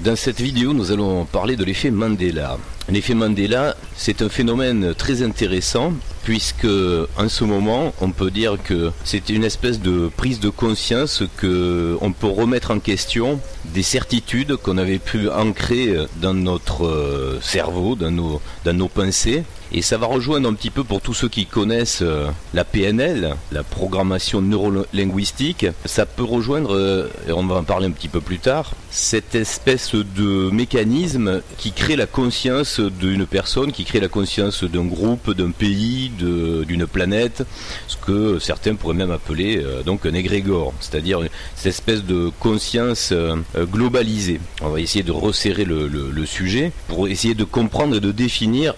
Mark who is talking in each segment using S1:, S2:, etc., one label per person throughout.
S1: Dans cette vidéo, nous allons parler de l'effet Mandela. L'effet Mandela, c'est un phénomène très intéressant puisque en ce moment, on peut dire que c'est une espèce de prise de conscience que on peut remettre en question des certitudes qu'on avait pu ancrer dans notre cerveau, dans nos pensées. Et ça va rejoindre un petit peu pour tous ceux qui connaissent la PNL, la programmation neurolinguistique. Ça peut rejoindre, et on va en parler un petit peu plus tard, cette espèce de mécanisme qui crée la conscience d'une personne, qui crée la conscience d'un groupe, d'un pays, d'une planète, ce que certains pourraient même appeler donc un égrégore, c'est-à-dire cette espèce de conscience globalisée. On va essayer de resserrer le sujet pour essayer de comprendre et de définir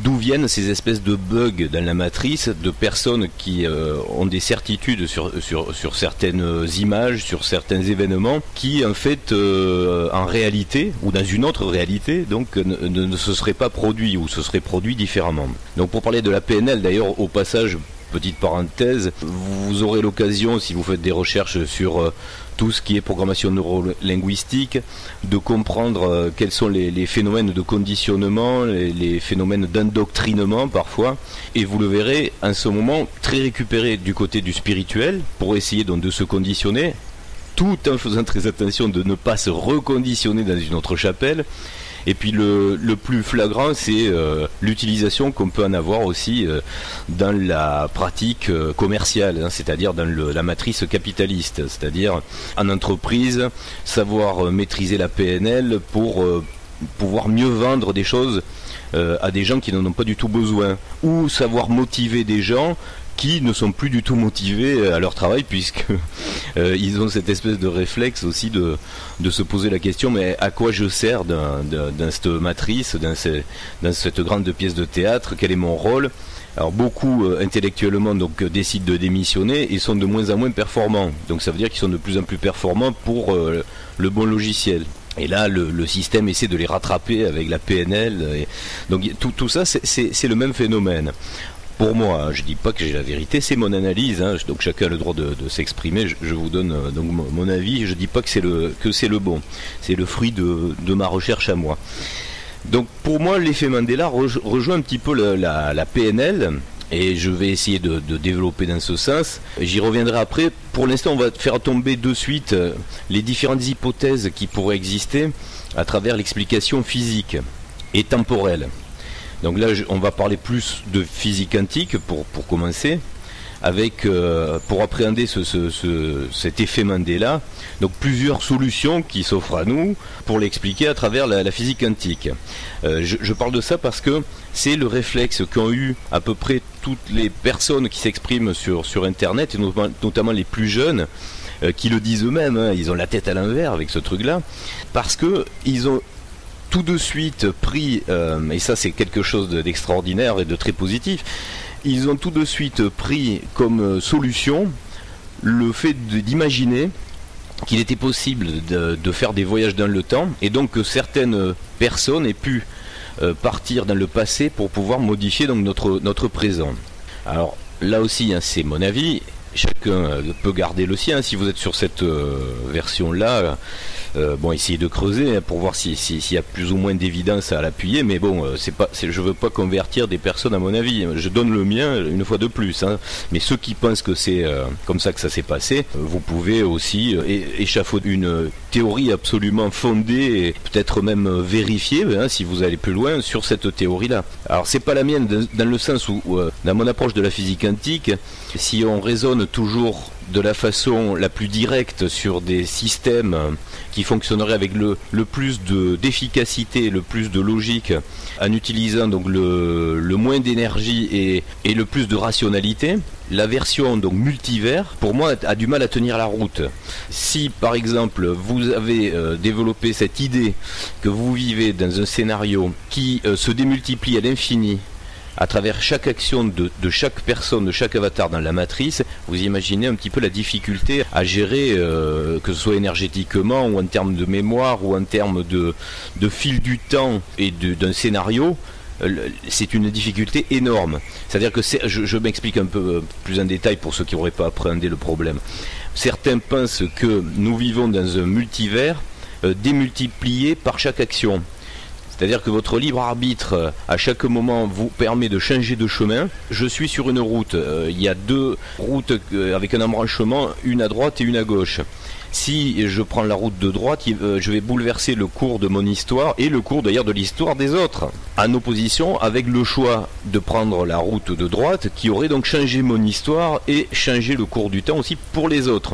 S1: d'où viennent ces espèces de bugs dans la matrice, de personnes qui ont des certitudes sur certaines images, sur certains événements, qui en fait, en réalité, ou dans une autre réalité, donc ne se seraient pas produits, ou se seraient produits différemment. Donc pour parler de la PNL, d'ailleurs, au passage, petite parenthèse, vous aurez l'occasion, si vous faites des recherches sur tout ce qui est programmation neurolinguistique, de comprendre quels sont les phénomènes de conditionnement, les phénomènes d'endoctrinement parfois, et vous le verrez en ce moment très récupéré du côté du spirituel, pour essayer donc de se conditionner, tout en faisant très attention de ne pas se reconditionner dans une autre chapelle. Et puis le plus flagrant, c'est l'utilisation qu'on peut en avoir aussi dans la pratique commerciale, hein, c'est-à-dire dans la matrice capitaliste, c'est-à-dire en entreprise, savoir maîtriser la PNL pour pouvoir mieux vendre des choses à des gens qui n'en ont pas du tout besoin, ou savoir motiver des gens qui ne sont plus du tout motivés à leur travail, puisque ils ont cette espèce de réflexe aussi de se poser la question, mais à quoi je sers dans cette matrice, dans cette grande pièce de théâtre, quel est mon rôle? Alors beaucoup intellectuellement donc décident de démissionner et sont de moins en moins performants, donc ça veut dire qu'ils sont de plus en plus performants pour le bon logiciel. Et là, le système essaie de les rattraper avec la PNL. Donc tout ça, c'est le même phénomène. Pour moi, je dis pas que j'ai la vérité, c'est mon analyse, hein, donc chacun a le droit de s'exprimer, je vous donne donc mon avis, je dis pas que c'est le bon, c'est le fruit de ma recherche à moi. Donc pour moi, l'effet Mandela rejoint un petit peu la PNL, et je vais essayer de développer dans ce sens. J'y reviendrai après. Pour l'instant, on va faire tomber de suite les différentes hypothèses qui pourraient exister à travers l'explication physique et temporelle. Donc là, on va parler plus de physique quantique pour commencer, avec pour appréhender cet effet Mandela, donc plusieurs solutions qui s'offrent à nous pour l'expliquer à travers la physique quantique. Je parle de ça parce que c'est le réflexe qu'ont eu à peu près toutes les personnes qui s'expriment sur Internet, et notamment les plus jeunes, qui le disent eux-mêmes, hein, ils ont la tête à l'envers avec ce truc-là, parce que ils ont tout de suite pris, et ça c'est quelque chose d'extraordinaire et de très positif, ils ont tout de suite pris comme solution le fait d'imaginer qu'il était possible de faire des voyages dans le temps, et donc que certaines personnes aient pu partir dans le passé pour pouvoir modifier donc notre présent. Alors là aussi, hein, c'est mon avis, chacun peut garder le sien. Si vous êtes sur cette version-là, bon, essayez de creuser hein, pour voir s'il y a plus ou moins d'évidence à l'appuyer, mais bon, je veux pas convertir des personnes à mon avis. Je donne le mien une fois de plus, hein. Mais ceux qui pensent que c'est comme ça que ça s'est passé, vous pouvez aussi échafauder une théorie absolument fondée et peut-être même vérifiée, hein, si vous allez plus loin sur cette théorie-là. Alors c'est pas la mienne dans le sens où, dans mon approche de la physique quantique, si on raisonne toujours de la façon la plus directe sur des systèmes qui fonctionneraient avec le plus d'efficacité, le plus de logique, en utilisant donc le moins d'énergie et le plus de rationalité, la version donc multivers, pour moi, a du mal à tenir la route. Si par exemple vous avez développé cette idée que vous vivez dans un scénario qui se démultiplie à l'infini, à travers chaque action de chaque personne, de chaque avatar dans la matrice, vous imaginez un petit peu la difficulté à gérer, que ce soit énergétiquement ou en termes de mémoire ou en termes de fil du temps et d'un scénario. C'est une difficulté énorme. C'est-à-dire que je m'explique un peu plus en détail pour ceux qui n'auraient pas appréhendé le problème. Certains pensent que nous vivons dans un multivers démultiplié par chaque action. C'est-à-dire que votre libre arbitre, à chaque moment, vous permet de changer de chemin. Je suis sur une route. Il y a 2 routes avec un embranchement, une à droite et une à gauche. Si je prends la route de droite, je vais bouleverser le cours de mon histoire et le cours d'ailleurs de l'histoire des autres. En opposition avec le choix de prendre la route de droite qui aurait donc changé mon histoire et changé le cours du temps aussi pour les autres.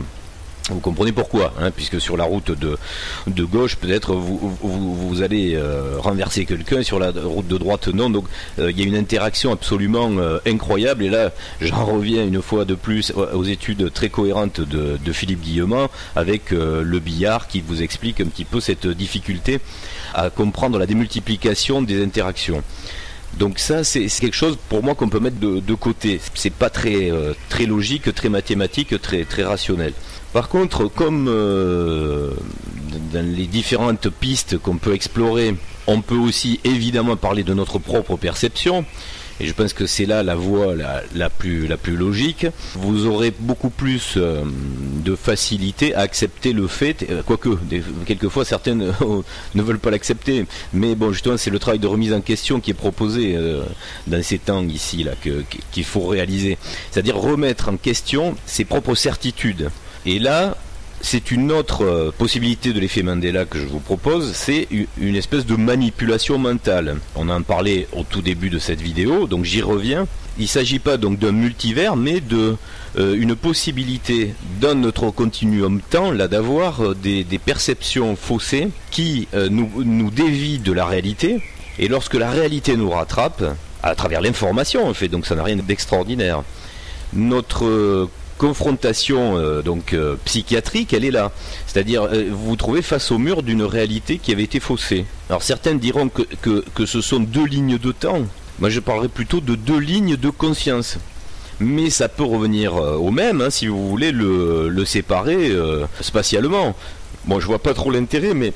S1: Vous comprenez pourquoi, hein, puisque sur la route de gauche, peut-être vous allez renverser quelqu'un, sur la route de droite non, donc il y a une interaction absolument incroyable, et là j'en reviens une fois de plus aux études très cohérentes de Philippe Guillemont, avec le billard qui vous explique un petit peu cette difficulté à comprendre la démultiplication des interactions. Donc ça, c'est quelque chose pour moi qu'on peut mettre de côté. C'est pas très logique, très mathématique, très rationnel. Par contre, comme dans les différentes pistes qu'on peut explorer, on peut aussi évidemment parler de notre propre perception. Et je pense que c'est là la voie la plus logique. Vous aurez beaucoup plus de facilité à accepter le fait, quoique quelquefois certains ne veulent pas l'accepter. Mais bon, justement, c'est le travail de remise en question qui est proposé dans ces temps ici là qu'il faut réaliser. C'est-à-dire remettre en question ses propres certitudes. Et là, c'est une autre possibilité de l'effet Mandela que je vous propose, c'est une espèce de manipulation mentale. On en parlait au tout début de cette vidéo, donc j'y reviens. Il ne s'agit pas donc d'un multivers, mais une possibilité dans notre continuum temps, là, d'avoir des perceptions faussées qui nous dévient de la réalité. Et lorsque la réalité nous rattrape, à travers l'information en fait, donc ça n'a rien d'extraordinaire, notre confrontation psychiatrique, elle est là. C'est-à-dire, vous vous trouvez face au mur d'une réalité qui avait été faussée. Alors certains diront que ce sont 2 lignes de temps. Moi je parlerais plutôt de 2 lignes de conscience. Mais ça peut revenir au même, hein, si vous voulez le séparer spatialement. Bon, je vois pas trop l'intérêt, mais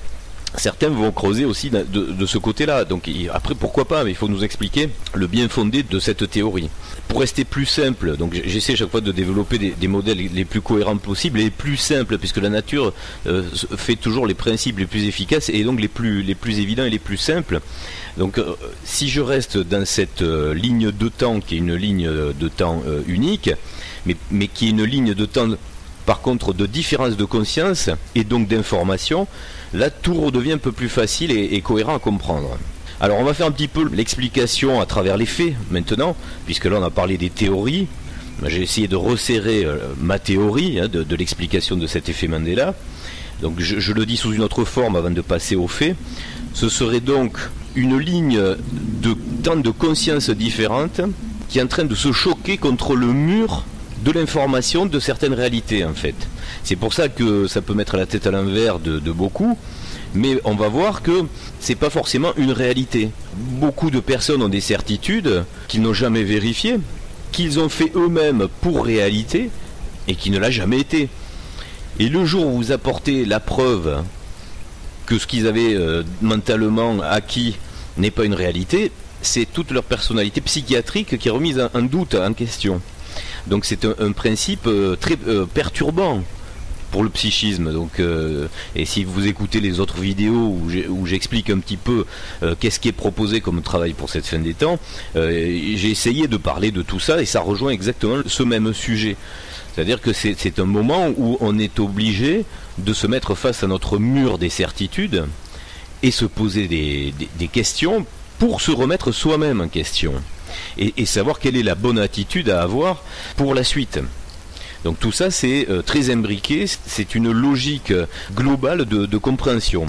S1: certains vont creuser aussi de ce côté-là. Donc après, pourquoi pas, mais il faut nous expliquer le bien fondé de cette théorie. Pour rester plus simple, donc j'essaie chaque fois de développer des modèles les plus cohérents possibles et les plus simples, puisque la nature fait toujours les principes les plus efficaces et donc les plus évidents et les plus simples. Donc si je reste dans cette ligne de temps qui est une ligne de temps unique, mais qui est une ligne de temps par contre de différence de conscience et donc d'information, là tout redevient un peu plus facile et cohérent à comprendre. Alors on va faire un petit peu l'explication à travers les faits maintenant, puisque là on a parlé des théories. J'ai essayé de resserrer ma théorie de l'explication de cet effet Mandela. Donc je le dis sous une autre forme avant de passer aux faits. Ce serait donc une ligne de temps de conscience différente qui est en train de se choquer contre le mur de l'information de certaines réalités en fait. C'est pour ça que ça peut mettre la tête à l'envers de beaucoup, mais on va voir que c'est pas forcément une réalité. Beaucoup de personnes ont des certitudes qu'ils n'ont jamais vérifiées, qu'ils ont fait eux-mêmes pour réalité et qui ne l'a jamais été. Et le jour où vous apportez la preuve que ce qu'ils avaient mentalement acquis n'est pas une réalité, c'est toute leur personnalité psychiatrique qui est remise en doute, en question. Donc c'est un principe très perturbant pour le psychisme. Donc, et si vous écoutez les autres vidéos où j'explique un petit peu qu'est-ce qui est proposé comme travail pour cette fin des temps, j'ai essayé de parler de tout ça et ça rejoint exactement ce même sujet. C'est-à-dire que c'est un moment où on est obligé de se mettre face à notre mur des certitudes et se poser des questions pour se remettre soi-même en question et savoir quelle est la bonne attitude à avoir pour la suite. Donc tout ça c'est très imbriqué, c'est une logique globale de compréhension.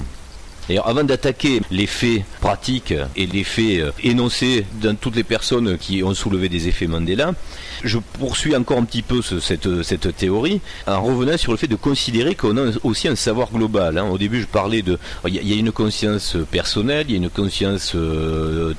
S1: Et avant d'attaquer les faits pratiques et les faits énoncés dans toutes les personnes qui ont soulevé des effets Mandela, je poursuis encore un petit peu cette théorie en revenant sur le fait de considérer qu'on a aussi un savoir global. Au début je parlais il y a une conscience personnelle, il y a une conscience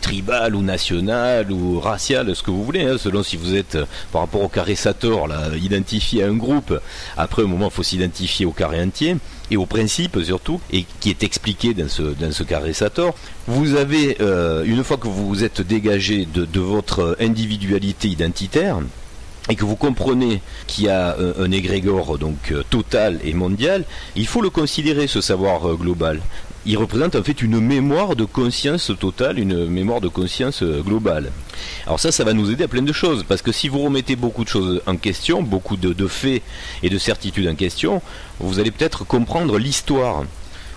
S1: tribale ou nationale ou raciale, ce que vous voulez, selon si vous êtes par rapport au carré Sator là, identifié à un groupe. Après au moment il faut s'identifier au carré entier et au principe surtout, et qui est expliqué dans ce carré Sator. Vous avez, une fois que vous vous êtes dégagé de votre individualité identitaire, et que vous comprenez qu'il y a un égrégore donc total et mondial, il faut le considérer, ce savoir global. Il représente en fait une mémoire de conscience totale, une mémoire de conscience globale. Alors ça va nous aider à plein de choses, parce que si vous remettez beaucoup de choses en question, beaucoup de faits et de certitudes en question, vous allez peut-être comprendre l'histoire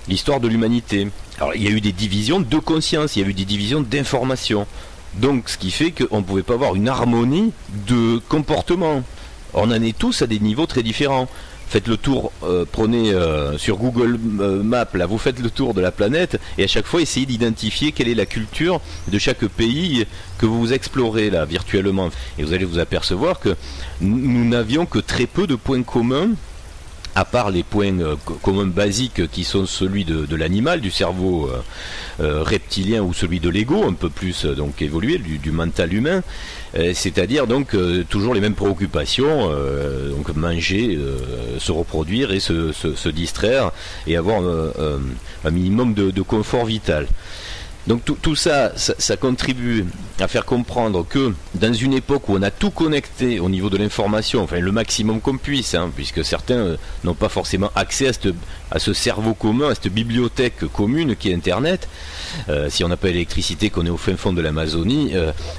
S1: de l'humanité. Alors il y a eu des divisions de conscience, il y a eu des divisions d'information. Donc ce qui fait qu'on ne pouvait pas avoir une harmonie de comportement. On en est tous à des niveaux très différents. Faites le tour, prenez sur Google Maps, là, vous faites le tour de la planète et à chaque fois essayez d'identifier quelle est la culture de chaque pays que vous explorez là virtuellement. Et vous allez vous apercevoir que nous n'avions que très peu de points communs, à part les points communs basiques qui sont celui de l'animal, du cerveau reptilien ou celui de l'ego, un peu plus donc évolué, du mental humain, c'est-à-dire donc toujours les mêmes préoccupations, donc manger, se reproduire et se distraire et avoir un minimum de confort vital. Donc tout ça contribue à faire comprendre que dans une époque où on a tout connecté au niveau de l'information, enfin le maximum qu'on puisse, puisque certains n'ont pas forcément accès à ce cerveau commun, à cette bibliothèque commune qui est Internet, si on n'a pas l'électricité, qu'on est au fin fond de l'Amazonie,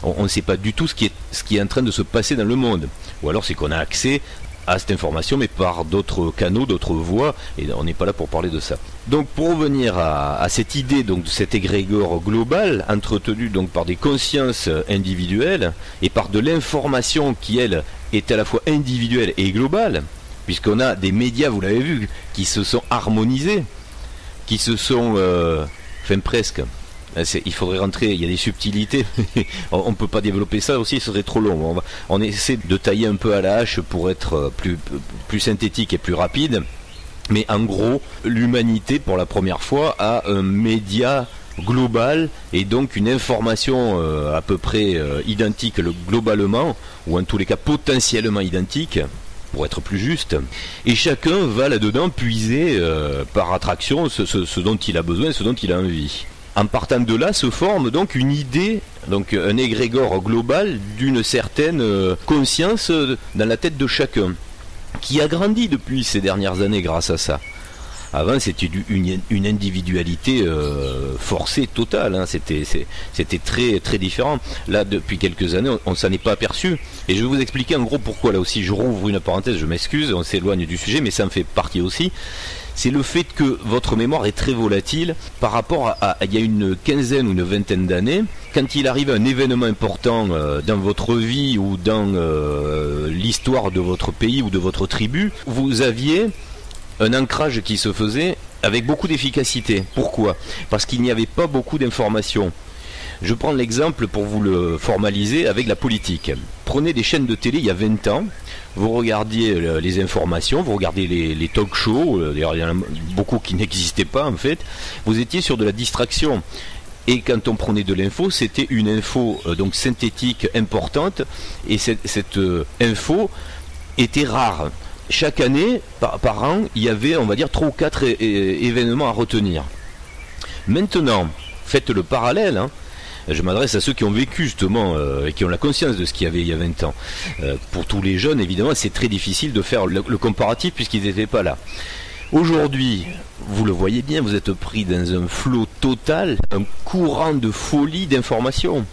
S1: on ne sait pas du tout ce qui est en train de se passer dans le monde. Ou alors c'est qu'on a accès à cette information, mais par d'autres canaux, d'autres voies, et on n'est pas là pour parler de ça. Donc pour revenir à cette idée donc, de cet égrégore global, entretenu donc par des consciences individuelles, et par de l'information qui, elle, est à la fois individuelle et globale, puisqu'on a des médias, vous l'avez vu, qui se sont harmonisés, qui se sont... enfin presque... Il faudrait rentrer, il y a des subtilités, on ne peut pas développer ça aussi, ce serait trop long. On essaie de tailler un peu à la hache pour être plus synthétique et plus rapide, mais en gros, l'humanité pour la première fois a un média global et donc une information à peu près identique globalement, ou en tous les cas potentiellement identique, pour être plus juste, et chacun va là-dedans puiser par attraction ce dont il a besoin, ce dont il a envie. En partant de là se forme donc une idée, donc un égrégore global d'une certaine conscience dans la tête de chacun, qui a grandi depuis ces dernières années grâce à ça. Avant c'était une individualité forcée totale, c'était très, très différent. Là depuis quelques années on ne s'en est pas aperçu, et je vais vous expliquer en gros pourquoi. Là aussi je rouvre une parenthèse, je m'excuse, on s'éloigne du sujet, mais ça en fait partie aussi. C'est le fait que votre mémoire est très volatile par rapport à il y a une quinzaine ou une vingtaine d'années, quand il arrive un événement important dans votre vie ou dans l'histoire de votre pays ou de votre tribu, vous aviez un ancrage qui se faisait avec beaucoup d'efficacité. Pourquoi ? Parce qu'il n'y avait pas beaucoup d'informations. Je prends l'exemple pour vous le formaliser avec la politique. Prenez des chaînes de télé il y a 20 ans, vous regardiez les informations, vous regardez les talk shows, d'ailleurs il y en a beaucoup qui n'existaient pas en fait, vous étiez sur de la distraction. Et quand on prenait de l'info, c'était une info donc synthétique importante, et cette info était rare. Chaque année, par an, il y avait, on va dire, 3 ou 4 événements à retenir. Maintenant, faites le parallèle, je m'adresse à ceux qui ont vécu justement et qui ont la conscience de ce qu'il y avait il y a 20 ans. Pour tous les jeunes, évidemment, c'est très difficile de faire le comparatif puisqu'ils n'étaient pas là. Aujourd'hui, vous le voyez bien, vous êtes pris dans un flot total, un courant de folie d'informations.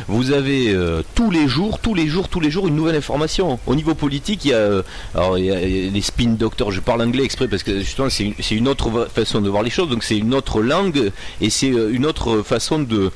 S1: Vous avez tous les jours une nouvelle information. Au niveau politique, il y a les spin doctors, je parle anglais exprès parce que justement c'est une autre façon de voir les choses, donc c'est une autre langue et c'est une autre façon de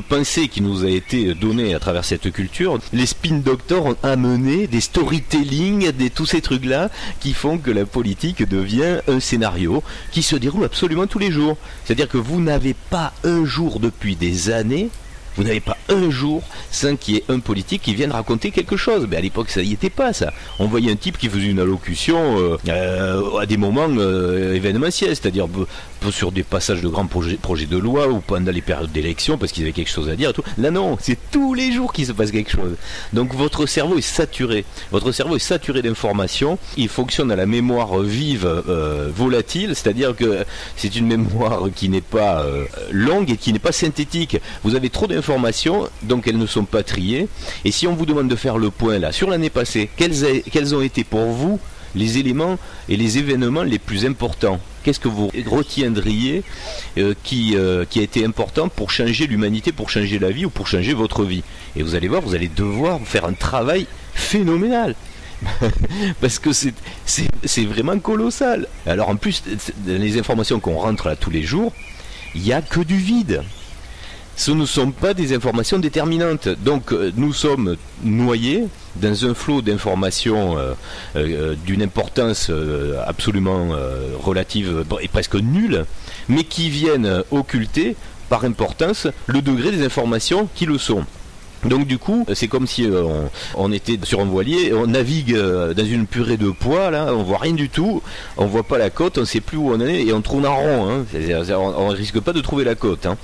S1: penser qui nous a été donnée à travers cette culture. Les spin doctors ont amené des storytelling, tous ces trucs-là qui font que la politique devient un scénario qui se déroule absolument tous les jours. C'est-à-dire que vous n'avez pas un jour depuis des années, vous n'avez pas un jour sans qu'il y ait un politique qui vienne raconter quelque chose. Mais à l'époque, ça n'y était pas, ça. On voyait un type qui faisait une allocution à des moments événementiels, c'est-à-dire sur des passages de grands projets de loi ou pendant les périodes d'élection parce qu'ils avaient quelque chose à dire et tout. Là non, c'est tous les jours qu'il se passe quelque chose. Donc votre cerveau est saturé. Votre cerveau est saturé d'informations. Il fonctionne à la mémoire vive, volatile, c'est-à-dire que c'est une mémoire qui n'est pas longue et qui n'est pas synthétique. Vous avez trop d'informations, donc elles ne sont pas triées. Et si on vous demande de faire le point là sur l'année passée, quels ont été pour vous les éléments et les événements les plus importants? Qu'est-ce que vous retiendriez qui a été important pour changer l'humanité, pour changer la vie ou pour changer votre vie? Et vous allez voir, vous allez devoir faire un travail phénoménal. Parce que c'est vraiment colossal. Alors en plus, dans les informations qu'on rentre là tous les jours, il n'y a que du vide. Ce ne sont pas des informations déterminantes. Donc nous sommes noyés dans un flot d'informations d'une importance absolument relative et presque nulle, mais qui viennent occulter par importance le degré des informations qui le sont. Donc du coup, c'est comme si on était sur un voilier, on navigue dans une purée de pois, là, on voit rien du tout, on voit pas la côte, on sait plus où on en est et on tourne en rond. Hein. On risque pas de trouver la côte. Hein.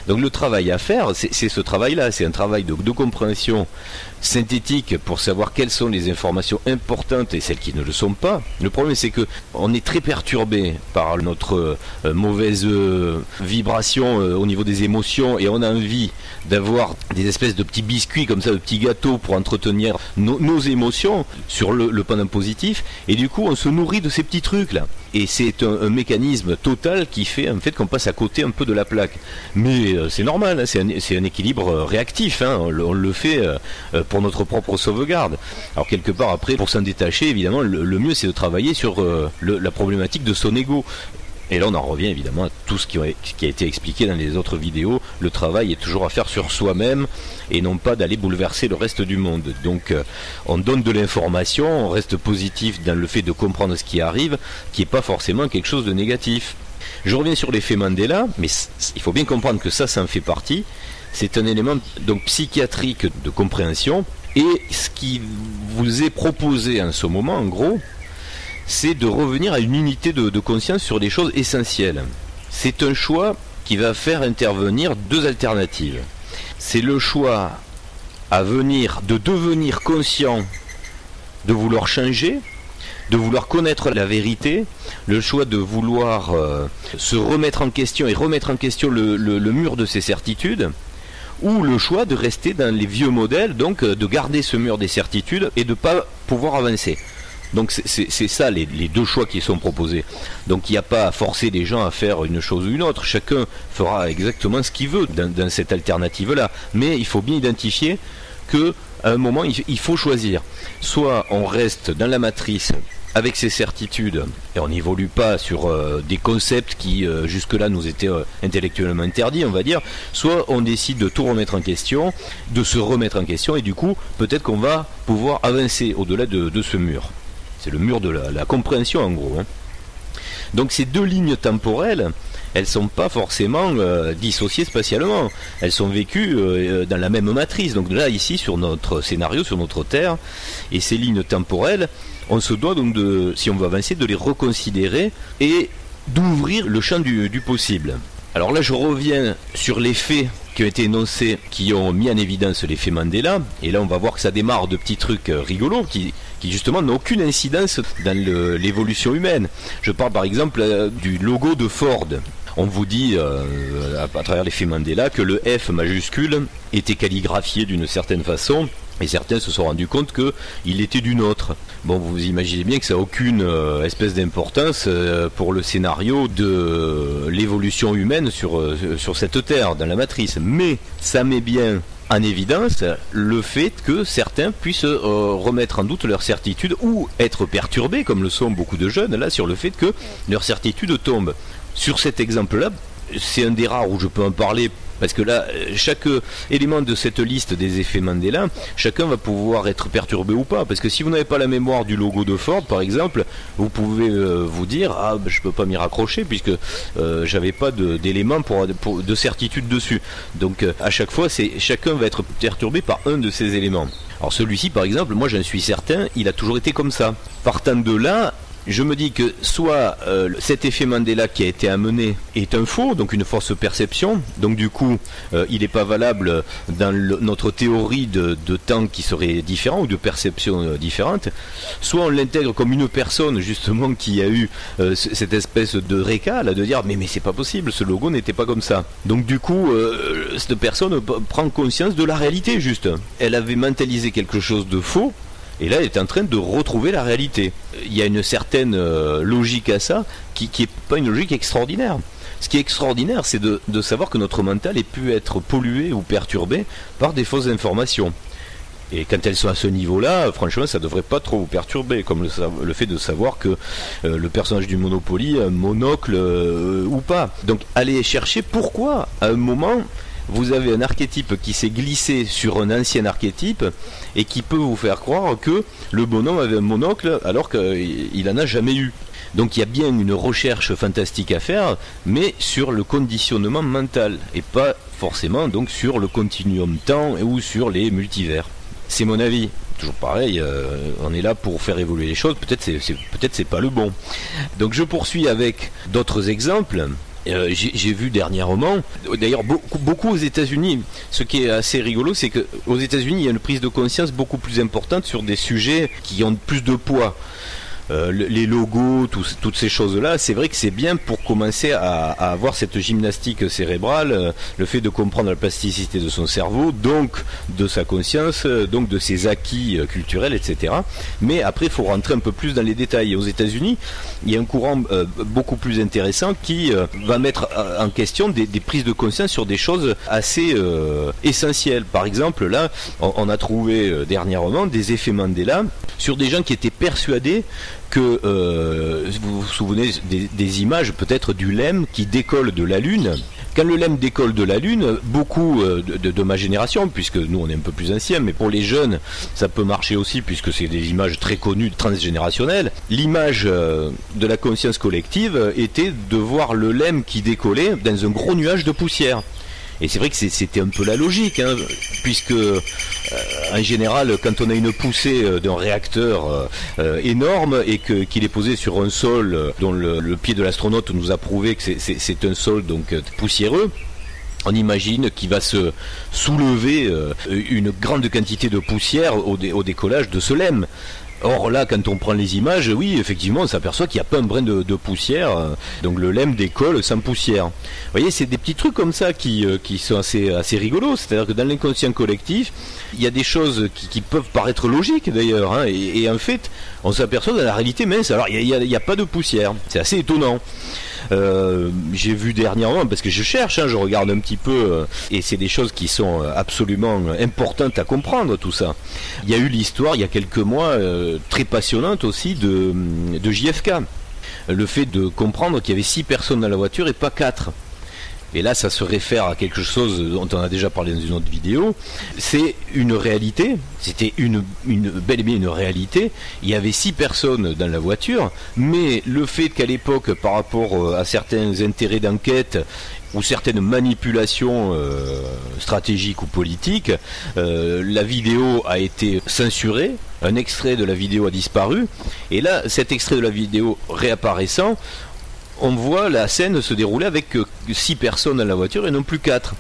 S1: Donc le travail à faire, c'est ce travail-là, c'est un travail de compréhension synthétique pour savoir quelles sont les informations importantes et celles qui ne le sont pas. Le problème, c'est que on est très perturbé par notre mauvaise vibration au niveau des émotions et on a envie d'avoir des espèces de petits biscuits comme ça, de petits gâteaux pour entretenir nos émotions sur le pendant positif, et du coup on se nourrit de ces petits trucs là. Et c'est un mécanisme total qui fait en fait qu'on passe à côté un peu de la plaque. Mais c'est normal, hein, c'est un équilibre réactif, hein, on le fait pour notre propre sauvegarde. Alors quelque part après, pour s'en détacher, évidemment, le mieux c'est de travailler sur la problématique de son ego. Et là on en revient évidemment à tout ce qui a été expliqué dans les autres vidéos. Le travail est toujours à faire sur soi-même et non pas d'aller bouleverser le reste du monde. Donc on donne de l'information, on reste positif dans le fait de comprendre ce qui arrive, qui n'est pas forcément quelque chose de négatif. Je reviens sur l'effet Mandela, mais il faut bien comprendre que ça en fait partie. C'est un élément donc psychiatrique de compréhension, et ce qui vous est proposé en ce moment, en gros, c'est de revenir à une unité de conscience sur des choses essentielles. C'est un choix qui va faire intervenir deux alternatives. C'est le choix de devenir conscient, de vouloir changer, de vouloir connaître la vérité, le choix de vouloir se remettre en question et remettre en question le mur de ses certitudes, ou le choix de rester dans les vieux modèles, donc de garder ce mur des certitudes et de ne pas pouvoir avancer. Donc c'est ça les deux choix qui sont proposés. Donc il n'y a pas à forcer les gens à faire une chose ou une autre. Chacun fera exactement ce qu'il veut dans cette alternative-là. Mais il faut bien identifier qu'à un moment, il faut choisir. Soit on reste dans la matrice avec ses certitudes et on n'évolue pas sur des concepts qui jusque-là nous étaient intellectuellement interdits, on va dire. Soit on décide de tout remettre en question, de se remettre en question, et du coup peut-être qu'on va pouvoir avancer au-delà de ce mur. C'est le mur de la compréhension en gros. Hein. Donc ces deux lignes temporelles, elles ne sont pas forcément dissociées spatialement. Elles sont vécues dans la même matrice. Donc là, ici, sur notre scénario, sur notre Terre, et ces lignes temporelles, on se doit donc, si on veut avancer, de les reconsidérer et d'ouvrir le champ du possible. Alors là, je reviens sur les faits qui ont été énoncés, qui ont mis en évidence l'effet Mandela. Et là, on va voir que ça démarre de petits trucs rigolos qui justement n'ont aucune incidence dans l'évolution humaine. Je parle par exemple du logo de Ford. On vous dit, à travers l'effet Mandela, que le F majuscule était calligraphié d'une certaine façon, et certains se sont rendus compte qu'il était d'une autre. Bon, vous imaginez bien que ça n'a aucune espèce d'importance pour le scénario de l'évolution humaine sur cette Terre, dans la matrice. Mais ça met bien en évidence le fait que certains puissent remettre en doute leur certitude ou être perturbés, comme le sont beaucoup de jeunes, là, sur le fait que leur certitude tombe. Sur cet exemple-là, c'est un des rares où je peux en parler, parce que là, chaque élément de cette liste des effets Mandela, chacun va pouvoir être perturbé ou pas. Parce que si vous n'avez pas la mémoire du logo de Ford, par exemple, vous pouvez vous dire « Ah, ben, je peux pas m'y raccrocher puisque j'avais pas d'éléments de certitude dessus. » Donc à chaque fois, chacun va être perturbé par un de ces éléments. Alors celui-ci, par exemple, moi j'en suis certain, il a toujours été comme ça. Partant de là, je me dis que soit cet effet Mandela qui a été amené est un faux, donc une fausse perception, donc du coup il n'est pas valable dans notre théorie de temps qui serait différent ou de perception différente, soit on l'intègre comme une personne justement qui a eu cette espèce de récal de dire mais c'est pas possible, ce logo n'était pas comme ça. Donc du coup cette personne prend conscience de la réalité juste. Elle avait mentalisé quelque chose de faux. Et là, elle est en train de retrouver la réalité. Il y a une certaine logique à ça, qui n'est pas une logique extraordinaire. Ce qui est extraordinaire, c'est de savoir que notre mental ait pu être pollué ou perturbé par des fausses informations. Et quand elles sont à ce niveau-là, franchement, ça ne devrait pas trop vous perturber, comme le fait de savoir que le personnage du Monopoly a un monocle ou pas. Donc, allez chercher pourquoi, à un moment, vous avez un archétype qui s'est glissé sur un ancien archétype et qui peut vous faire croire que le bonhomme avait un monocle alors qu'il n'en a jamais eu. Donc il y a bien une recherche fantastique à faire, mais sur le conditionnement mental et pas forcément donc sur le continuum temps ou sur les multivers. C'est mon avis. Toujours pareil, on est là pour faire évoluer les choses, peut-être c'est pas le bon. Donc je poursuis avec d'autres exemples. J'ai vu dernièrement, d'ailleurs beaucoup aux États-Unis, ce qui est assez rigolo, c'est qu'aux États-Unis il y a une prise de conscience beaucoup plus importante sur des sujets qui ont plus de poids. Les logos, toutes ces choses-là, c'est vrai que c'est bien pour commencer à avoir cette gymnastique cérébrale, le fait de comprendre la plasticité de son cerveau, donc de sa conscience, donc de ses acquis culturels, etc. Mais après, il faut rentrer un peu plus dans les détails. Et aux États-Unis, il y a un courant beaucoup plus intéressant qui va mettre en question des prises de conscience sur des choses assez essentielles. Par exemple, là, on a trouvé dernièrement des effets Mandela sur des gens qui étaient persuadés que vous vous souvenez des images peut-être du LEM qui décolle de la Lune. Quand le LEM décolle de la Lune, beaucoup de ma génération, puisque nous on est un peu plus anciens, mais pour les jeunes ça peut marcher aussi puisque c'est des images très connues transgénérationnelles, l'image de la conscience collective était de voir le LEM qui décollait dans un gros nuage de poussière. Et c'est vrai que c'était un peu la logique, hein, puisque en général, quand on a une poussée d'un réacteur énorme et qu'il est posé sur un sol dont le pied de l'astronaute nous a prouvé que c'est un sol donc poussiéreux, on imagine qu'il va se soulever une grande quantité de poussière au décollage de ce LEM. Or là, quand on prend les images, oui, effectivement, on s'aperçoit qu'il n'y a pas un brin de poussière, donc le LEM décolle sans poussière. Vous voyez, c'est des petits trucs comme ça qui sont assez rigolos, c'est-à-dire que dans l'inconscient collectif, il y a des choses qui peuvent paraître logiques d'ailleurs, hein, et en fait, on s'aperçoit dans la réalité mince, alors il n'y a pas de poussière, c'est assez étonnant. J'ai vu dernièrement, parce que je cherche, hein, je regarde un petit peu, et c'est des choses qui sont absolument importantes à comprendre, tout ça. Il y a eu l'histoire, il y a quelques mois, très passionnante aussi, de JFK. Le fait de comprendre qu'il y avait 6 personnes dans la voiture et pas 4. Et là, ça se réfère à quelque chose dont on a déjà parlé dans une autre vidéo. C'est une réalité, c'était bel et bien une réalité. Il y avait 6 personnes dans la voiture, mais le fait qu'à l'époque, par rapport à certains intérêts d'enquête ou certaines manipulations stratégiques ou politiques, la vidéo a été censurée, un extrait de la vidéo a disparu, et là, cet extrait de la vidéo réapparaissant, on voit la scène se dérouler avec 6 personnes dans la voiture et non plus 4.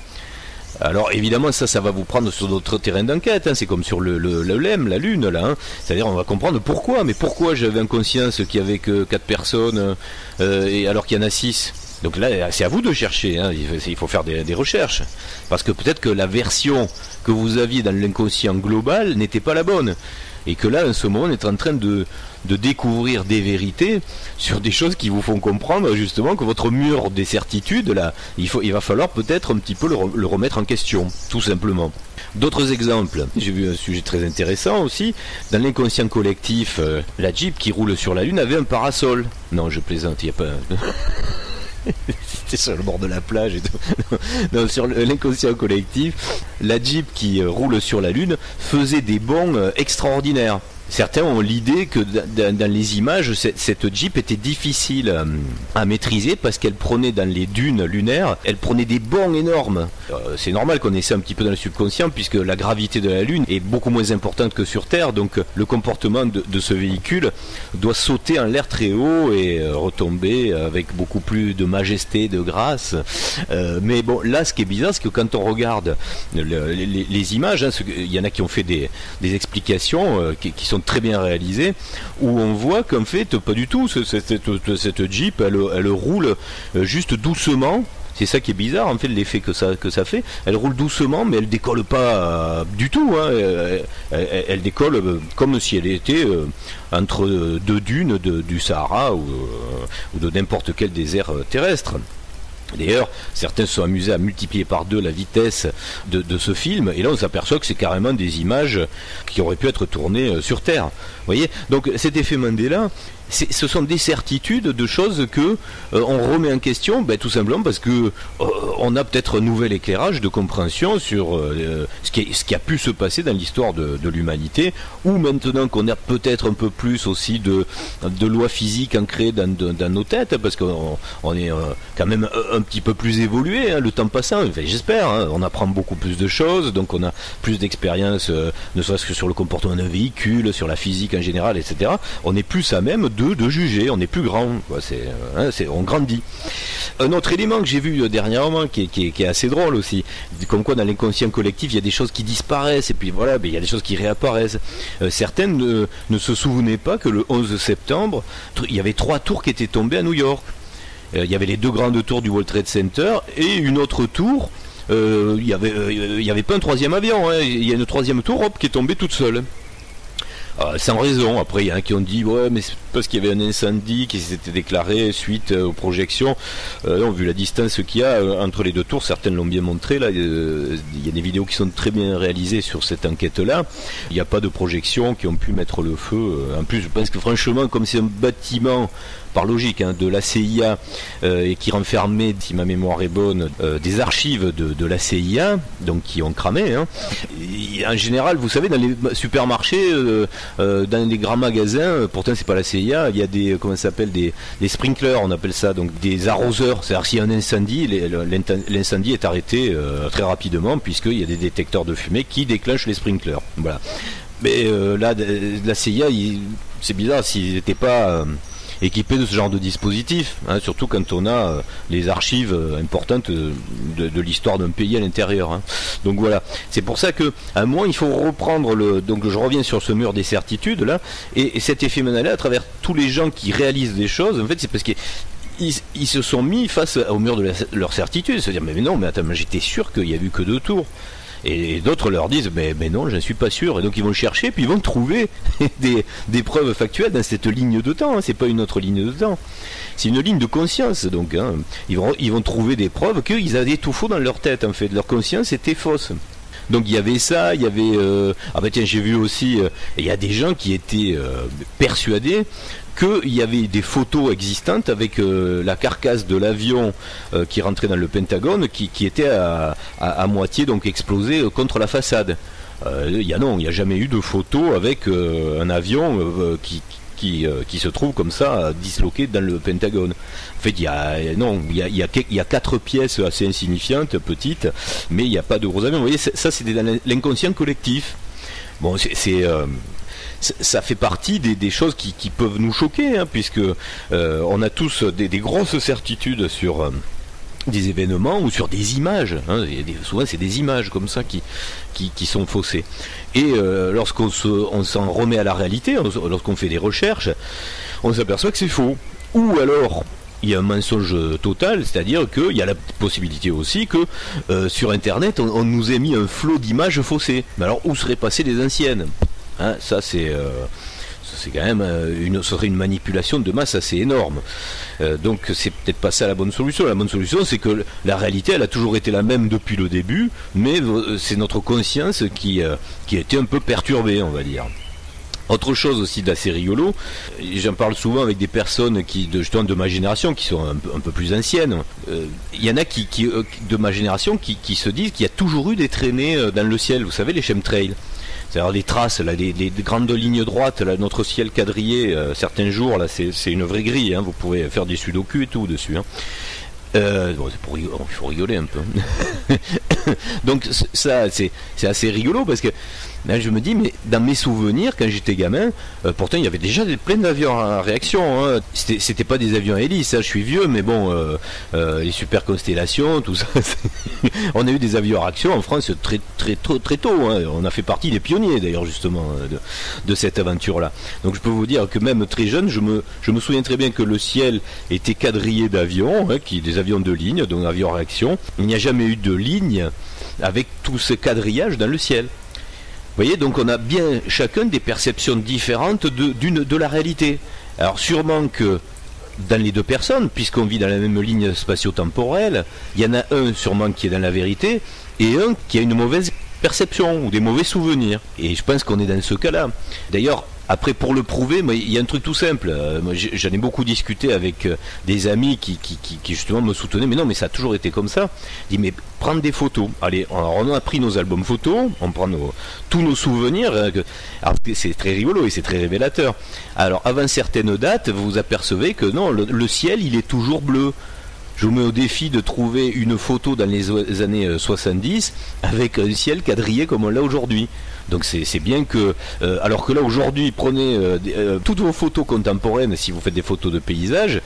S1: Alors évidemment ça va vous prendre sur d'autres terrains d'enquête, hein. C'est comme sur le LEM, la Lune là, hein. C'est-à-dire on va comprendre pourquoi, mais pourquoi j'avais en conscience qu'il n'y avait que 4 personnes et alors qu'il y en a 6. Donc là c'est à vous de chercher, hein. Il faut faire des recherches, parce que peut-être que la version que vous aviez dans l'inconscient global n'était pas la bonne. Et que là, en ce moment, on est en train de découvrir des vérités sur des choses qui vous font comprendre justement que votre mur des certitudes, là, il va falloir peut-être un petit peu le remettre en question, tout simplement. D'autres exemples, j'ai vu un sujet très intéressant aussi, dans l'inconscient collectif, la Jeep qui roule sur la Lune avait un parasol. Non, je plaisante, il n'y a pas... C'était sur le bord de la plage et tout. Non, sur l'inconscient collectif, la Jeep qui roule sur la Lune faisait des bonds extraordinaires. certains ont l'idée que dans les images, cette Jeep était difficile à maîtriser parce qu'elle prenait dans les dunes lunaires, elle prenait des bonds énormes. C'est normal qu'on ait ça un petit peu dans le subconscient puisque la gravité de la Lune est beaucoup moins importante que sur Terre, donc le comportement de ce véhicule doit sauter en l'air très haut et retomber avec beaucoup plus de majesté, de grâce. Mais bon, là, ce qui est bizarre, c'est que quand on regarde les images, hein, il y en a qui ont fait des explications qui sont très bien réalisées, où on voit qu'en fait, pas du tout, cette Jeep, elle roule juste doucement. C'est ça qui est bizarre, en fait, l'effet que ça fait. Elle roule doucement, mais elle décolle pas du tout. Hein. Elle décolle comme si elle était entre deux dunes du Sahara ou de n'importe quel désert terrestre. D'ailleurs, certains se sont amusés à multiplier par 2 la vitesse de ce film, et là on s'aperçoit que c'est carrément des images qui auraient pu être tournées sur Terre. Vous voyez ? Donc cet effet Mandela, ce sont des certitudes de choses que on remet en question, tout simplement parce que on a peut-être un nouvel éclairage de compréhension sur ce qui a pu se passer dans l'histoire de l'humanité, ou maintenant qu'on a peut-être un peu plus aussi de lois physiques ancrées dans nos têtes, parce qu'on est quand même un petit peu plus évolué, hein, le temps passant, enfin, j'espère, hein, on apprend beaucoup plus de choses, donc on a plus d'expérience, ne serait-ce que sur le comportement d'un véhicule, sur la physique en général, etc. On est plus à même de juger, on est plus grand, quoi, on grandit. Un autre élément que j'ai vu dernièrement qui est assez drôle aussi, comme quoi dans l'inconscient collectif il y a des choses qui disparaissent et puis voilà, il y a des choses qui réapparaissent. Certains ne se souvenaient pas que le 11 septembre il y avait 3 tours qui étaient tombées à New York. Il y avait les 2 grandes tours du World Trade Center et une autre tour. Il y avait pas un 3e avion, hein. Il y a une 3e tour qui est tombée toute seule. Sans raison. Après, il y en a qui ont dit ouais, mais c'est parce qu'il y avait un incendie qui s'était déclaré suite aux projections. Vu la distance qu'il y a entre les 2 tours, certaines l'ont bien montré. Là, il y a des vidéos qui sont très bien réalisées sur cette enquête-là. Il n'y a pas de projections qui ont pu mettre le feu. En plus, je pense que franchement, comme c'est un bâtiment par logique, hein, de la CIA et qui renfermait, si ma mémoire est bonne, des archives de la CIA, donc qui ont cramé. Hein. Et en général, vous savez, dans les supermarchés, dans les grands magasins, pourtant c'est pas la CIA, il y a des, comment ça s'appelle, des sprinklers, on appelle ça, donc des arroseurs. C'est-à-dire s'il y a un incendie, l'incendie est arrêté très rapidement puisqu'il y a des détecteurs de fumée qui déclenchent les sprinklers. Voilà. Mais là, la CIA, c'est bizarre s'ils n'étaient pas équipés de ce genre de dispositif, hein, surtout quand on a les archives importantes de l'histoire d'un pays à l'intérieur. Hein. Donc voilà, c'est pour ça que à un moment il faut reprendre donc je reviens sur ce mur des certitudes là, et cet effet Mandela à travers tous les gens qui réalisent des choses, en fait c'est parce qu'ils se sont mis face au mur de leur certitude, c'est-à-dire mais non, mais attends, j'étais sûr qu'il y a eu que 2 tours. Et d'autres leur disent mais non, j'en suis pas sûr, et donc ils vont chercher puis ils vont trouver des preuves factuelles dans cette ligne de temps, hein. C'est pas une autre ligne de temps, c'est une ligne de conscience, donc hein. Ils vont trouver des preuves qu'ils avaient tout faux dans leur tête, en fait leur conscience était fausse. Donc il y avait ça, il y avait tiens, j'ai vu aussi il y a des gens qui étaient persuadés qu'il y avait des photos existantes avec la carcasse de l'avion qui rentrait dans le Pentagone qui était à moitié donc explosé contre la façade. Il n'y a jamais eu de photo avec un avion qui se trouve comme ça disloqué dans le Pentagone. En fait, il y a 4 pièces assez insignifiantes, petites, mais il n'y a pas de gros avions. Vous voyez, ça c'est dans l'inconscient collectif. Bon, ça fait partie des choses qui peuvent nous choquer, hein, puisque on a tous des grosses certitudes sur des événements ou sur des images. Hein, souvent, c'est des images comme ça qui sont faussées. Et lorsqu'on s'en remet à la réalité, lorsqu'on fait des recherches, on s'aperçoit que c'est faux. Ou alors, il y a un mensonge total, c'est-à-dire qu'il y a la possibilité aussi que sur Internet, on nous ait mis un flot d'images faussées. Mais alors, où seraient passées les anciennes ? Hein, ça c'est quand même ce serait une manipulation de masse assez énorme. Donc c'est peut-être pas ça la bonne solution. La bonne solution c'est que la réalité elle a toujours été la même depuis le début, mais c'est notre conscience qui a été un peu perturbée, on va dire. Autre chose aussi d'assez rigolo, j'en parle souvent avec des personnes justement de ma génération qui sont un peu plus anciennes. Il y en a de ma génération qui se disent qu'il y a toujours eu des traînées dans le ciel, vous savez, les chemtrails. C'est-à-dire les traces, là, les grandes lignes droites, là, notre ciel quadrillé, certains jours, là, c'est une vraie grille, hein, vous pouvez faire des sudoku et tout dessus. Hein. Bon, il faut rigoler un peu. Donc ça, c'est assez rigolo parce que là, je me dis, mais dans mes souvenirs, quand j'étais gamin, pourtant il y avait déjà plein d'avions à réaction. Hein. C'était pas des avions à hélice, hein. Je suis vieux, mais bon, les super constellations, tout ça. On a eu des avions à réaction en France très tôt. Hein. On a fait partie des pionniers d'ailleurs justement de cette aventure-là. Donc je peux vous dire que même très jeune, je me souviens très bien que le ciel était quadrillé d'avions, hein, des avions de ligne, donc avions à réaction. Il n'y a jamais eu de ligne avec tout ce quadrillage dans le ciel. Vous voyez, donc on a bien chacun des perceptions différentes de la réalité. Alors sûrement que dans les deux personnes, puisqu'on vit dans la même ligne spatio-temporelle, il y en a un sûrement qui est dans la vérité et un qui a une mauvaise perception ou des mauvais souvenirs. Et je pense qu'on est dans ce cas-là. D'ailleurs, après, pour le prouver, il y a un truc tout simple. Moi, j'en ai beaucoup discuté avec des amis qui justement me soutenaient. Mais non, mais ça a toujours été comme ça. Je dis, mais prendre des photos. Allez, on a pris nos albums photos, on prend tous nos souvenirs. Alors, c'est très rigolo et c'est très révélateur. Alors, avant certaines dates, vous vous apercevez que non, le ciel, il est toujours bleu. Je vous mets au défi de trouver une photo dans les années 70 avec un ciel quadrillé comme on l'a aujourd'hui. Donc c'est bien que, alors que là aujourd'hui, prenez toutes vos photos contemporaines, si vous faites des photos de paysage,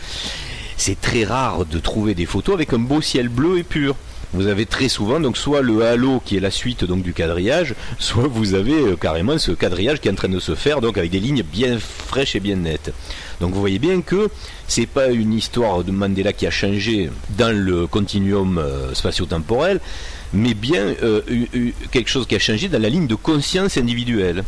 S1: c'est très rare de trouver des photos avec un beau ciel bleu et pur. Vous avez très souvent donc soit le halo qui est la suite donc du quadrillage, soit vous avez carrément ce quadrillage qui est en train de se faire donc avec des lignes bien fraîches et bien nettes. Donc vous voyez bien que c'est pas une histoire de Mandela qui a changé dans le continuum spatio-temporel, mais bien quelque chose qui a changé dans la ligne de conscience individuelle.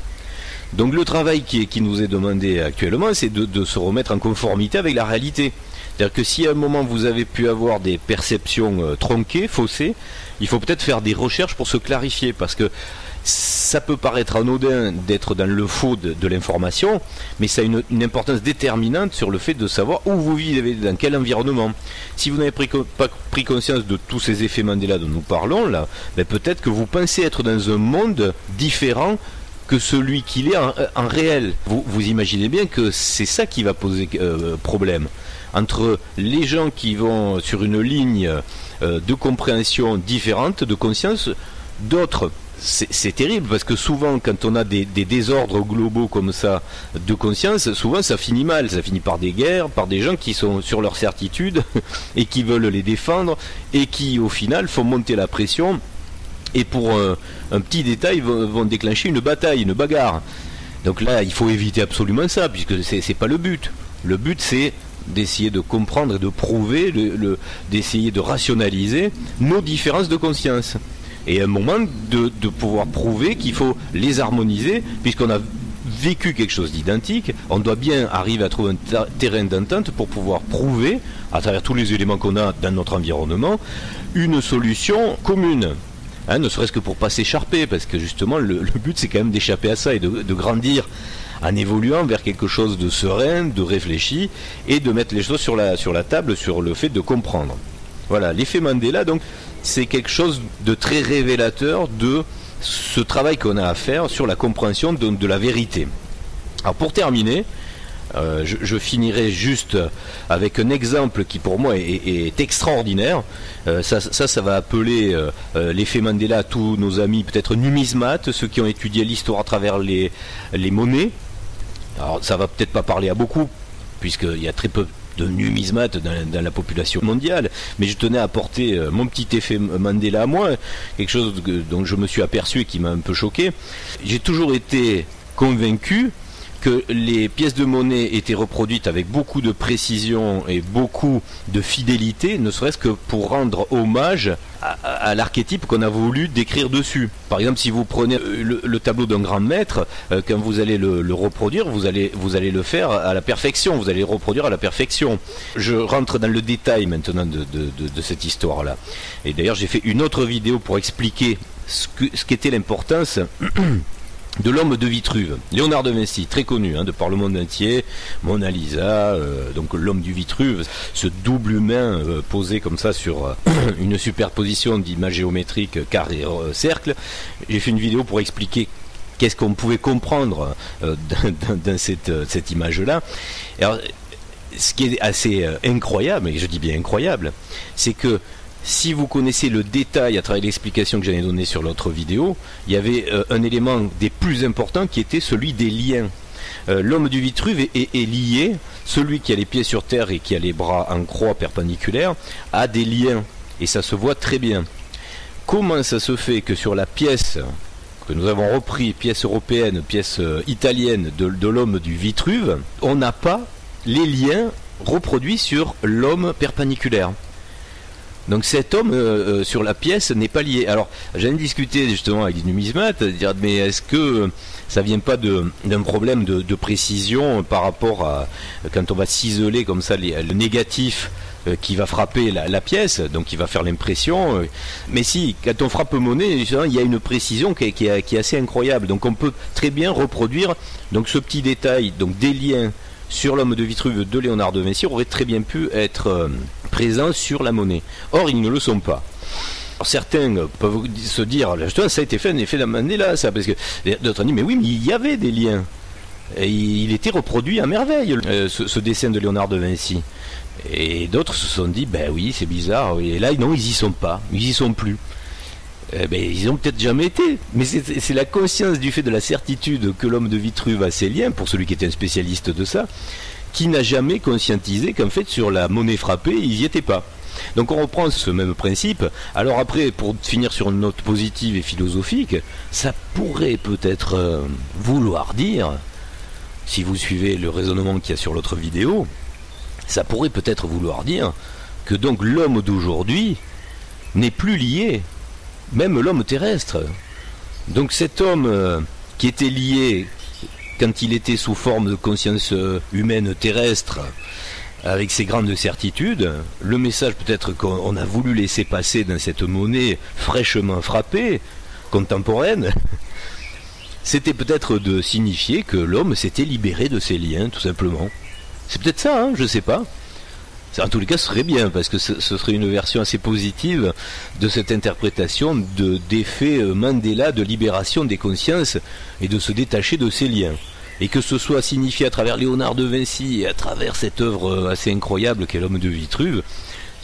S1: Donc le travail qui nous est demandé actuellement, c'est de se remettre en conformité avec la réalité. C'est-à-dire que si à un moment vous avez pu avoir des perceptions tronquées, faussées, il faut peut-être faire des recherches pour se clarifier, parce que ça peut paraître anodin d'être dans le faux de l'information, mais ça a une importance déterminante sur le fait de savoir où vous vivez, dans quel environnement. Si vous n'avez pas pris conscience de tous ces effets Mandela dont nous parlons, là, ben peut-être que vous pensez être dans un monde différent que celui qu'il est en réel. Vous imaginez bien que c'est ça qui va poser problème. Entre les gens qui vont sur une ligne de compréhension différente, de conscience, d'autres. C'est terrible parce que souvent quand on a des désordres globaux comme ça de conscience, souvent ça finit mal, ça finit par des guerres, par des gens qui sont sur leur certitude et qui veulent les défendre et qui au final font monter la pression et pour un petit détail vont déclencher une bataille, une bagarre. Donc là il faut éviter absolument ça puisque c'est pas le but. Le but c'est d'essayer de comprendre et de prouver, d'essayer de rationaliser nos différences de conscience. Et à un moment de pouvoir prouver qu'il faut les harmoniser, puisqu'on a vécu quelque chose d'identique, on doit bien arriver à trouver un terrain d'entente pour pouvoir prouver, à travers tous les éléments qu'on a dans notre environnement, une solution commune. Hein, ne serait-ce que pour pas s'écharper, parce que justement le but c'est quand même d'échapper à ça et de grandir en évoluant vers quelque chose de serein, de réfléchi, et de mettre les choses sur la table, sur le fait de comprendre. Voilà, l'effet Mandela, donc, c'est quelque chose de très révélateur de ce travail qu'on a à faire sur la compréhension de la vérité. Alors pour terminer, je finirai juste avec un exemple qui pour moi est extraordinaire. Ça va appeler l'effet Mandela à tous nos amis, peut-être numismates, ceux qui ont étudié l'histoire à travers les monnaies. Alors ça va peut-être pas parler à beaucoup, puisqu'il y a très peu de numismates dans la population mondiale, mais je tenais à apporter mon petit effet Mandela à moi, quelque chose dont je me suis aperçu et qui m'a un peu choqué. J'ai toujours été convaincu que les pièces de monnaie étaient reproduites avec beaucoup de précision et beaucoup de fidélité, ne serait-ce que pour rendre hommage à l'archétype qu'on a voulu décrire dessus. Par exemple, si vous prenez le tableau d'un grand maître, quand vous allez le reproduire, vous allez le faire à la perfection, vous allez le reproduire à la perfection. Je rentre dans le détail maintenant de cette histoire-là. Et d'ailleurs, j'ai fait une autre vidéo pour expliquer ce qu'était l'importance de l'homme de Vitruve, Léonard de Vinci, très connu de par le monde entier, Mona Lisa, donc l'homme du Vitruve, ce double humain posé comme ça sur une superposition d'images géométriques carré cercle. J'ai fait une vidéo pour expliquer qu'est-ce qu'on pouvait comprendre dans cette image-là. Alors, ce qui est assez incroyable, et je dis bien incroyable, c'est que si vous connaissez le détail à travers l'explication que j'en ai donnée sur l'autre vidéo, il y avait un élément des plus importants qui était celui des liens. L'homme du Vitruve est lié, celui qui a les pieds sur terre et qui a les bras en croix perpendiculaires, a des liens, et ça se voit très bien. Comment ça se fait que sur la pièce que nous avons repris, pièce européenne, pièce italienne de l'homme du Vitruve, on n'a pas les liens reproduits sur l'homme perpendiculaire? Donc cet homme sur la pièce n'est pas lié. Alors j'en ai discuté justement avec des numismates, dire mais est-ce que ça vient pas d'un problème de précision par rapport à quand on va ciseler comme ça le négatif qui va frapper la pièce, donc qui va faire l'impression. Mais si, quand on frappe monnaie, il y a une précision qui est assez incroyable. Donc on peut très bien reproduire donc ce petit détail, donc des liens sur l'homme de Vitruve de Léonard de Vinci aurait très bien pu être présent sur la monnaie. Or, ils ne le sont pas. Alors, certains peuvent se dire, ça a été fait un effet de Mandela, ça, parce que d'autres disent, mais oui, mais il y avait des liens. Et il était reproduit à merveille, ce dessin de Léonard de Vinci. Et d'autres se sont dit, ben oui, c'est bizarre. Et là, non, ils y sont pas, ils y sont plus. Ils ont peut-être jamais été, mais c'est la conscience du fait de la certitude que l'homme de Vitruve a ses liens, pour celui qui était un spécialiste de ça, qui n'a jamais conscientisé qu'en fait sur la monnaie frappée, ils n'y étaient pas. Donc on reprend ce même principe. Alors après, pour finir sur une note positive et philosophique, ça pourrait peut-être vouloir dire, si vous suivez le raisonnement qu'il y a sur l'autre vidéo, ça pourrait peut-être vouloir dire que donc l'homme d'aujourd'hui n'est plus lié, même l'homme terrestre. Donc cet homme qui était lié quand il était sous forme de conscience humaine terrestre, avec ses grandes certitudes, le message peut-être qu'on a voulu laisser passer dans cette monnaie fraîchement frappée, contemporaine, c'était peut-être de signifier que l'homme s'était libéré de ses liens, tout simplement. C'est peut-être ça, hein, je sais pas. En tous les cas, ce serait bien, parce que ce serait une version assez positive de cette interprétation d'effet Mandela de libération des consciences et de se détacher de ces liens. Et que ce soit signifié à travers Léonard de Vinci et à travers cette œuvre assez incroyable qu'est l'homme de Vitruve,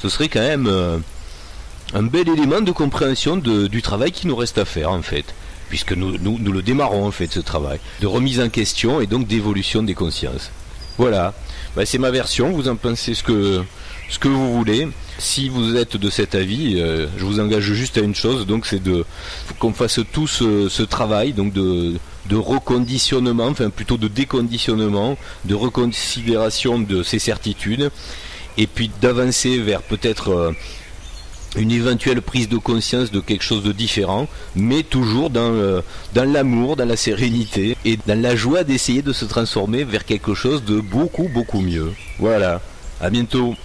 S1: ce serait quand même un bel élément de compréhension du travail qui nous reste à faire, en fait. Puisque nous le démarrons, en fait, ce travail. De remise en question et donc d'évolution des consciences. Voilà, c'est ma version, vous en pensez ce que vous voulez. Si vous êtes de cet avis, je vous engage juste à une chose, donc c'est qu'on fasse tous ce travail donc de reconditionnement, enfin plutôt de déconditionnement, de reconsidération de ces certitudes, et puis d'avancer vers peut-être une éventuelle prise de conscience de quelque chose de différent, mais toujours dans l'amour, dans la sérénité et dans la joie d'essayer de se transformer vers quelque chose de beaucoup, beaucoup mieux. Voilà, à bientôt.